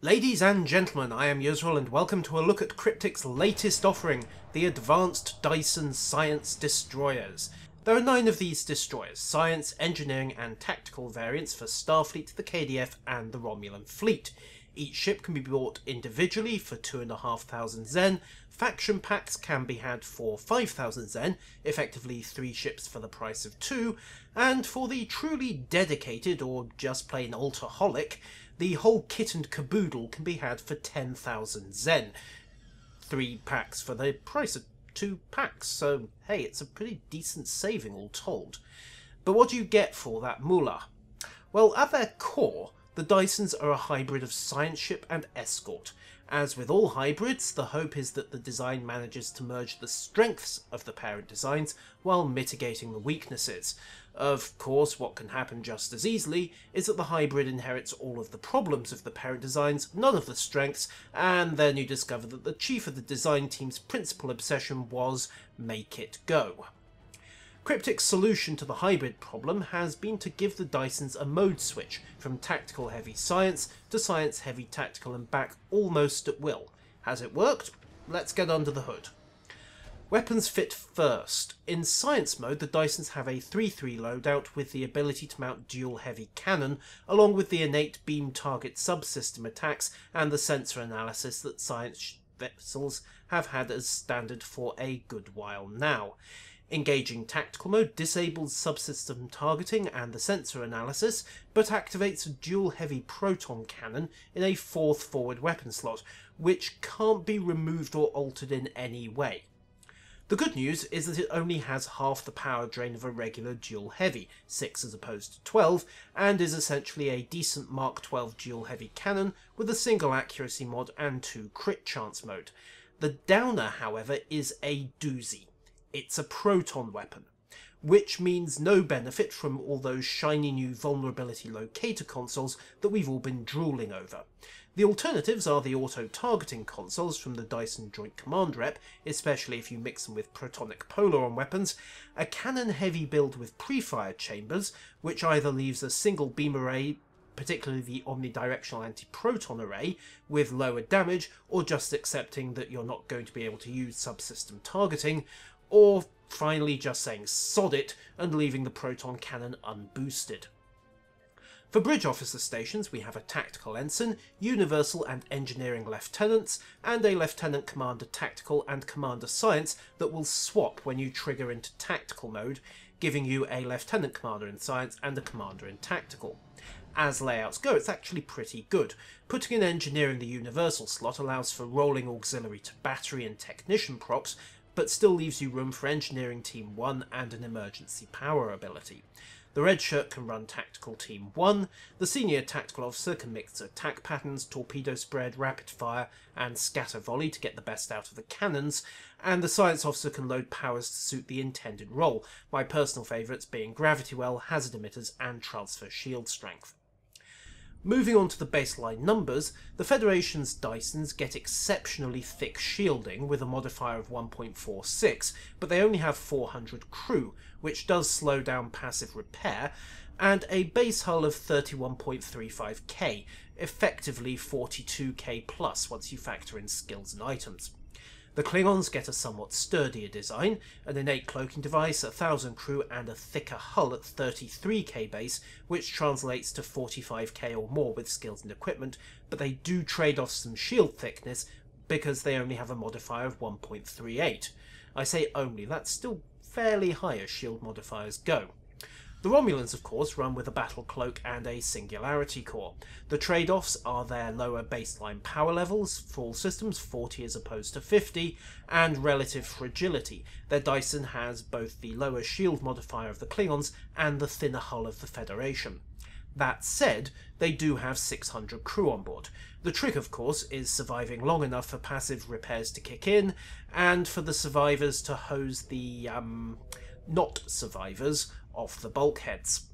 Ladies and gentlemen, I am Yusril and welcome to a look at Cryptic's latest offering, the Advanced Dyson Science Destroyers. There are 9 of these destroyers, science, engineering and tactical variants for Starfleet, the KDF and the Romulan fleet. Each ship can be bought individually for 2,500 Zen, faction packs can be had for 5,000 Zen, effectively 3 ships for the price of 2, and for the truly dedicated or just plain altaholic, the whole kit and caboodle can be had for 10,000 Zen. 3 packs for the price of 2 packs, so hey, it's a pretty decent saving all told. But what do you get for that moolah? Well, at their core, the Dysons are a hybrid of science ship and escort. As with all hybrids, the hope is that the design manages to merge the strengths of the parent designs while mitigating the weaknesses. Of course, what can happen just as easily is that the hybrid inherits all of the problems of the parent designs, none of the strengths, and then you discover that the chief of the design team's principal obsession was make it go. Cryptic's solution to the hybrid problem has been to give the Dysons a mode switch from tactical heavy science to science heavy tactical and back almost at will. Has it worked? Let's get under the hood. Weapons fit first. In science mode, the Dysons have a 3-3 loadout with the ability to mount dual heavy cannon, along with the innate beam target subsystem attacks and the sensor analysis that science vessels have had as standard for a good while now. Engaging tactical mode disables subsystem targeting and the sensor analysis, but activates a dual heavy proton cannon in a 4th forward weapon slot, which can't be removed or altered in any way. The good news is that it only has half the power drain of a regular dual heavy, 6 as opposed to 12, and is essentially a decent Mark 12 dual heavy cannon with a single accuracy mod and 2 crit chance mode. The downer, however, is a doozy. It's a proton weapon, which means no benefit from all those shiny new vulnerability locator consoles that we've all been drooling over. The alternatives are the auto-targeting consoles from the Dyson Joint Command Rep, especially if you mix them with protonic polar-on weapons, a cannon-heavy build with pre-fire chambers, which either leaves a single beam array, particularly the omnidirectional anti-proton array, with lower damage, or just accepting that you're not going to be able to use subsystem targeting, or finally just saying sod it and leaving the proton cannon unboosted. For bridge officer stations, we have a tactical ensign, universal and engineering lieutenants, and a lieutenant commander tactical and commander science that will swap when you trigger into tactical mode, giving you a lieutenant commander in science and a commander in tactical. As layouts go, it's actually pretty good. Putting in engineering the universal slot allows for rolling auxiliary to battery and technician props, but still leaves you room for engineering team 1 and an emergency power ability. The red shirt can run tactical team 1, the senior tactical officer can mix attack patterns, torpedo spread, rapid fire and scatter volley to get the best out of the cannons, and the science officer can load powers to suit the intended role, my personal favourites being gravity well, hazard emitters and transfer shield strength. Moving on to the baseline numbers, the Federation's Dysons get exceptionally thick shielding with a modifier of 1.46, but they only have 400 crew, which does slow down passive repair, and a base hull of 31.35k, effectively 42k plus once you factor in skills and items. The Klingons get a somewhat sturdier design, an innate cloaking device, 1,000 crew and a thicker hull at 33k base, which translates to 45k or more with skills and equipment, but they do trade off some shield thickness because they only have a modifier of 1.38. I say only, that's still fairly high as shield modifiers go. The Romulans, of course, run with a battle cloak and a singularity core. The trade-offs are their lower baseline power levels, for all systems 40 as opposed to 50, and relative fragility. Their Dyson has both the lower shield modifier of the Klingons and the thinner hull of the Federation. That said, they do have 600 crew on board. The trick, of course, is surviving long enough for passive repairs to kick in, and for the survivors to hose the, not survivors off the bulkheads.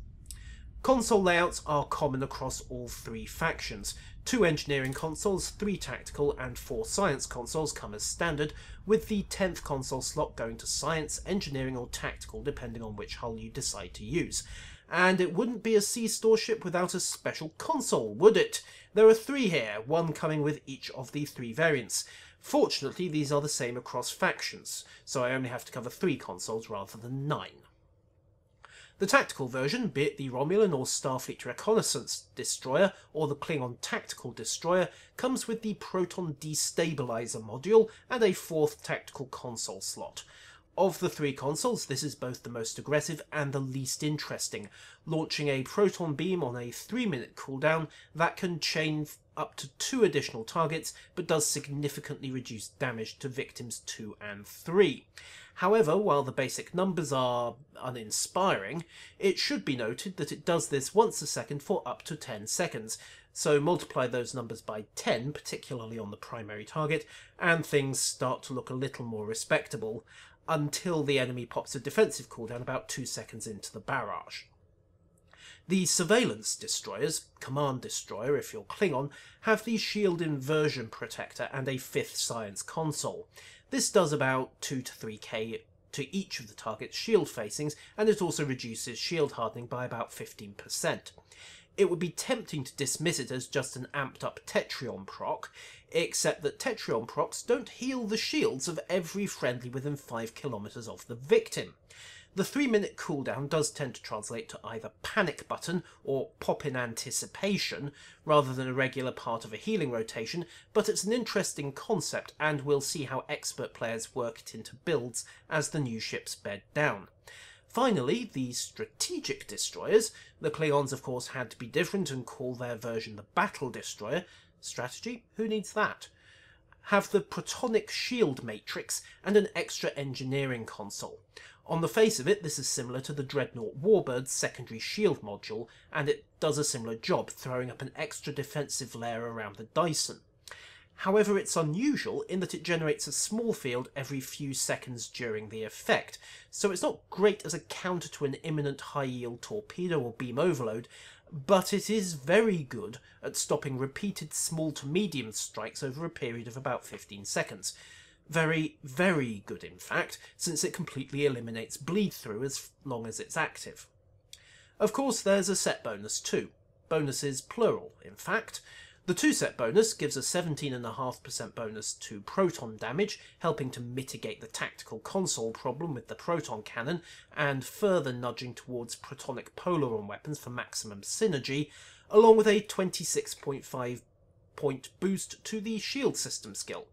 Console layouts are common across all 3 factions. 2 engineering consoles, 3 tactical and 4 science consoles come as standard, with the 10th console slot going to science, engineering or tactical depending on which hull you decide to use. And it wouldn't be a sea store ship without a special console, would it? There are 3 here, one coming with each of the 3 variants. Fortunately, these are the same across factions, so I only have to cover 3 consoles rather than 9. The tactical version, be it the Romulan or Starfleet Reconnaissance Destroyer or the Klingon Tactical Destroyer, comes with the Proton Destabilizer module and a 4th tactical console slot. Of the 3 consoles, this is both the most aggressive and the least interesting, launching a proton beam on a 3-minute cooldown that can chain up to 2 additional targets, but does significantly reduce damage to victims 2 and 3. However, while the basic numbers are uninspiring, it should be noted that it does this once a second for up to 10 seconds, so multiply those numbers by 10, particularly on the primary target, and things start to look a little more respectable, until the enemy pops a defensive cooldown about 2 seconds into the barrage. The surveillance destroyers, command destroyer if you're Klingon, have the shield inversion protector and a 5th science console. This does about 2 to 3k to each of the target's shield facings, and it also reduces shield hardening by about 15%. It would be tempting to dismiss it as just an amped up Tetrion proc, except that Tetrion procs don't heal the shields of every friendly within 5 kilometers of the victim. The 3-minute cooldown does tend to translate to either panic button or pop in anticipation, rather than a regular part of a healing rotation, but it's an interesting concept and we'll see how expert players work it into builds as the new ships bed down. Finally, the strategic destroyers. The Klingons of course had to be different and call their version the Battle Destroyer. Strategy? Who needs that? Have the Protonic Shield Matrix and an extra engineering console. On the face of it, this is similar to the Dreadnought Warbird's secondary shield module, and it does a similar job, throwing up an extra defensive layer around the Dyson. However, it's unusual in that it generates a small field every few seconds during the effect, so it's not great as a counter to an imminent high-yield torpedo or beam overload, but it is very good at stopping repeated small to medium strikes over a period of about 15 seconds. Very, very good in fact, since it completely eliminates bleed-through as long as it's active. Of course, there's a set bonus too. Bonuses plural, in fact. The 2-set bonus gives a 17.5% bonus to proton damage, helping to mitigate the tactical console problem with the proton cannon, and further nudging towards protonic polaron weapons for maximum synergy, along with a 26.5 point boost to the shield system skill.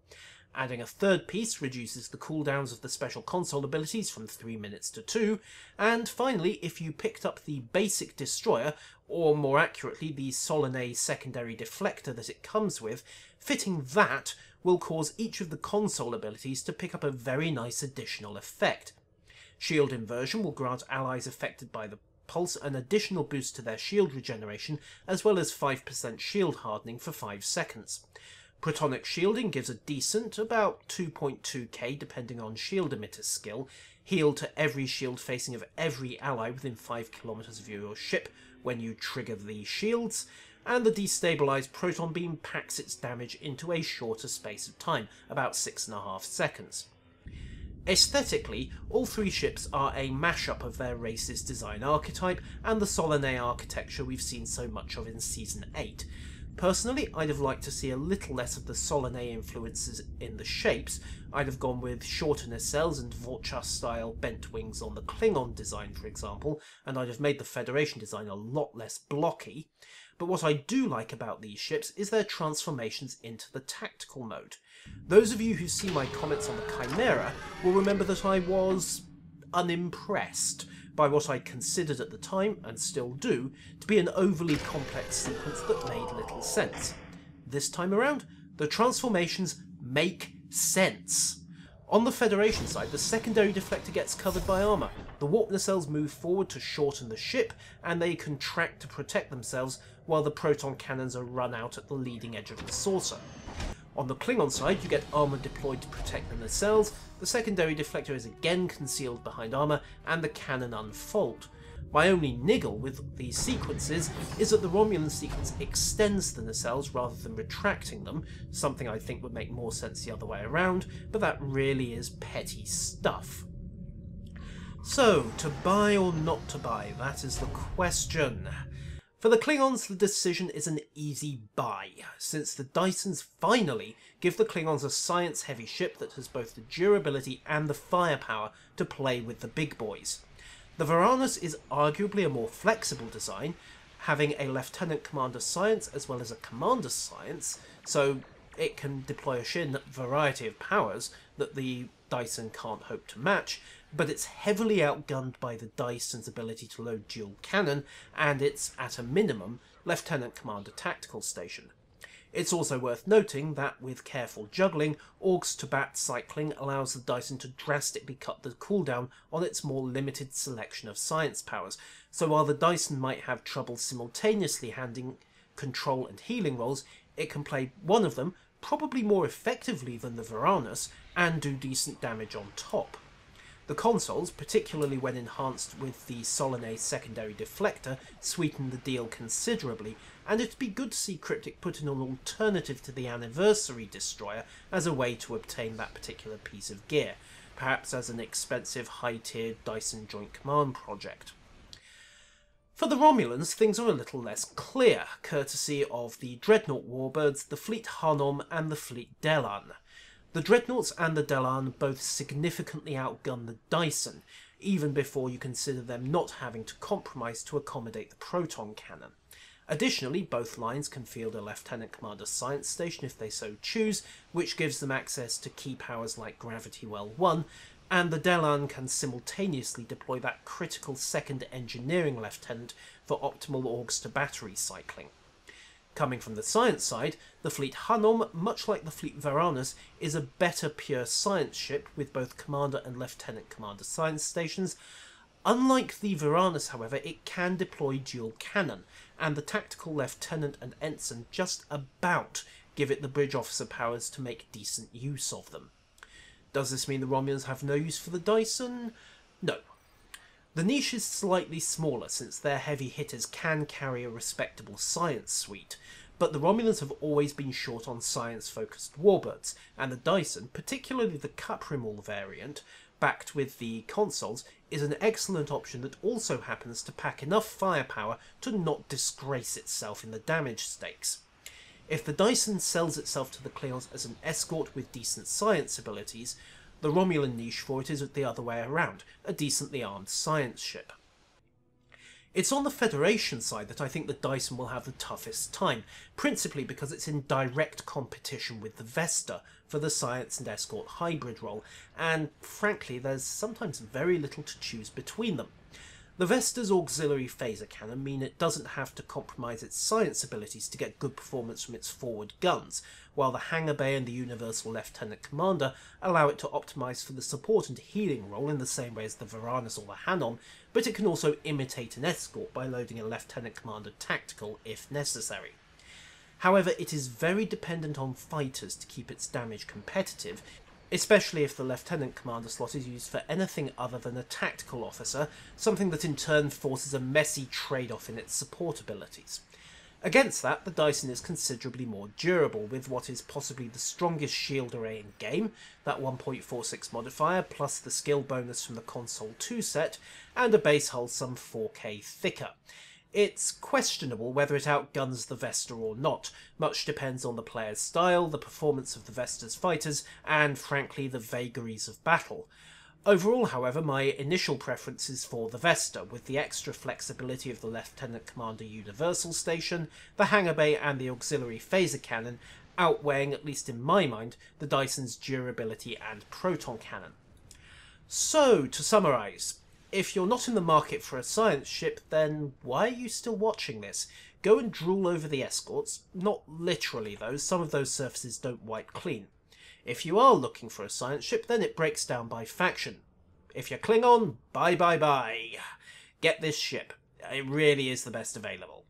Adding a 3rd piece reduces the cooldowns of the special console abilities from 3 minutes to 2, and finally, if you picked up the basic destroyer, or more accurately the Solanae secondary deflector that it comes with, fitting that will cause each of the console abilities to pick up a very nice additional effect. Shield inversion will grant allies affected by the pulse an additional boost to their shield regeneration, as well as 5% shield hardening for 5 seconds. Protonic shielding gives a decent, about 2.2k depending on shield emitter skill, heal to every shield facing of every ally within 5 kilometers of your ship when you trigger the shields, and the destabilized proton beam packs its damage into a shorter space of time, about 6.5 seconds. Aesthetically, all 3 ships are a mashup of their race's design archetype and the Solanae architecture we've seen so much of in Season 8. Personally, I'd have liked to see a little less of the Solanae influences in the shapes. I'd have gone with shorter nacelles and Vulture-style bent wings on the Klingon design, for example, and I'd have made the Federation design a lot less blocky. But what I do like about these ships is their transformations into the tactical mode. Those of you who see my comments on the Chimera will remember that I was unimpressed by what I considered at the time, and still do, to be an overly complex sequence that made little sense. This time around, the transformations make sense. On the Federation side, the secondary deflector gets covered by armour, the warp nacelles move forward to shorten the ship, and they contract to protect themselves while the proton cannons are run out at the leading edge of the saucer. On the Klingon side, you get armour deployed to protect the nacelles, the secondary deflector is again concealed behind armour, and the cannon unfold. My only niggle with these sequences is that the Romulan sequence extends the nacelles rather than retracting them, something I think would make more sense the other way around, but that really is petty stuff. So, to buy or not to buy, that is the question. For the Klingons, the decision is an easy buy, since the Dysons finally give the Klingons a science-heavy ship that has both the durability and the firepower to play with the big boys. The Varanus is arguably a more flexible design, having a Lieutenant Commander Science as well as a Commander Science, so it can deploy a sheer variety of powers that the Dyson can't hope to match, but it's heavily outgunned by the Dyson's ability to load dual cannon, and it's, at a minimum, Lieutenant Commander Tactical Station. It's also worth noting that, with careful juggling, Augs to Bat cycling allows the Dyson to drastically cut the cooldown on its more limited selection of science powers, so while the Dyson might have trouble simultaneously handling control and healing roles, it can play one of them probably more effectively than the Varanus, and do decent damage on top. The consoles, particularly when enhanced with the Solanae secondary deflector, sweeten the deal considerably, and it'd be good to see Cryptic put in an alternative to the Anniversary Destroyer as a way to obtain that particular piece of gear, perhaps as an expensive high-tiered Dyson Joint Command project. For the Romulans, things are a little less clear, courtesy of the Dreadnought Warbirds, the Fleet Hanom and the Fleet Delan. The Dreadnoughts and the Delan both significantly outgun the Dyson, even before you consider them not having to compromise to accommodate the proton cannon. Additionally, both lines can field a Lieutenant Commander Science Station if they so choose, which gives them access to key powers like Gravity Well 1, and the Delan can simultaneously deploy that critical second Engineering Lieutenant for optimal Augs to Battery cycling. Coming from the science side, the Fleet Hanom, much like the Fleet Varanus, is a better pure science ship with both Commander and Lieutenant Commander Science Stations. Unlike the Varanus, however, it can deploy dual cannon, and the Tactical Lieutenant and Ensign just about give it the bridge officer powers to make decent use of them. Does this mean the Romulans have no use for the Dyson? No. The niche is slightly smaller since their heavy hitters can carry a respectable science suite, but the Romulans have always been short on science-focused warbirds, and the Dyson, particularly the Cuprimal variant, backed with the consoles, is an excellent option that also happens to pack enough firepower to not disgrace itself in the damage stakes. If the Dyson sells itself to the Klingons as an escort with decent science abilities, the Romulan niche for it is the other way around, a decently armed science ship. It's on the Federation side that I think the Dyson will have the toughest time, principally because it's in direct competition with the Vesta for the science and escort hybrid role, and frankly there's sometimes very little to choose between them. The Vesta's auxiliary phaser cannon mean it doesn't have to compromise its science abilities to get good performance from its forward guns, while the Hangar Bay and the Universal Lieutenant Commander allow it to optimise for the support and healing role in the same way as the Varanus or the Hanom, but it can also imitate an escort by loading a Lieutenant Commander Tactical if necessary. However, it is very dependent on fighters to keep its damage competitive, especially if the Lieutenant Commander slot is used for anything other than a tactical officer, something that in turn forces a messy trade-off in its support abilities. Against that, the Dyson is considerably more durable, with what is possibly the strongest shield array in game, that 1.46 modifier, plus the skill bonus from the Console 2 set, and a base hull some 4K thicker. It's questionable whether it outguns the Vesta or not. Much depends on the player's style, the performance of the Vesta's fighters, and frankly the vagaries of battle. Overall, however, my initial preference is for the Vesta, with the extra flexibility of the Lieutenant Commander Universal Station, the Hangar Bay and the auxiliary phaser cannon, outweighing, at least in my mind, the Dyson's durability and proton cannon. So, to summarise, if you're not in the market for a science ship, then why are you still watching this? Go and drool over the escorts, not literally though, some of those surfaces don't wipe clean. If you are looking for a science ship, then it breaks down by faction. If you're Klingon, bye. Get this ship, it really is the best available.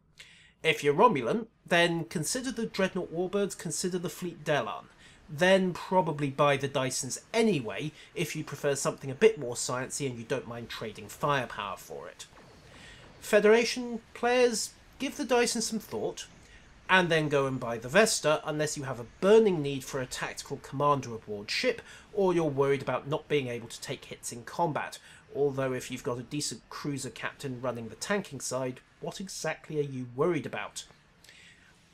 If you're Romulan, then consider the Dreadnought Warbirds, consider the Fleet Delan. Then probably buy the Dysons anyway if you prefer something a bit more sciencey and you don't mind trading firepower for it. Federation players, give the Dyson some thought, and then go and buy the Vesta unless you have a burning need for a tactical commander aboard ship, or you're worried about not being able to take hits in combat, Although if you've got a decent cruiser captain running the tanking side, what exactly are you worried about?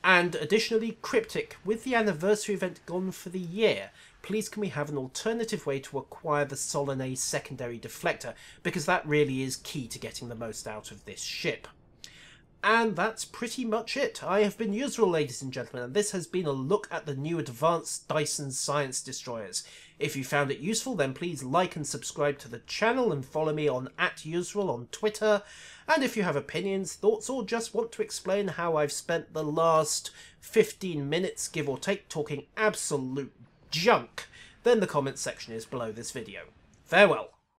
And additionally, Cryptic, with the anniversary event gone for the year, please can we have an alternative way to acquire the Solanae secondary deflector, because that really is key to getting the most out of this ship. And that's pretty much it. I have been Yusril, ladies and gentlemen, and this has been a look at the new advanced Dyson Science Destroyers. If you found it useful, then please like and subscribe to the channel and follow me on @Yusril on Twitter. And if you have opinions, thoughts, or just want to explain how I've spent the last 15 minutes, give or take, talking absolute junk, then the comments section is below this video. Farewell.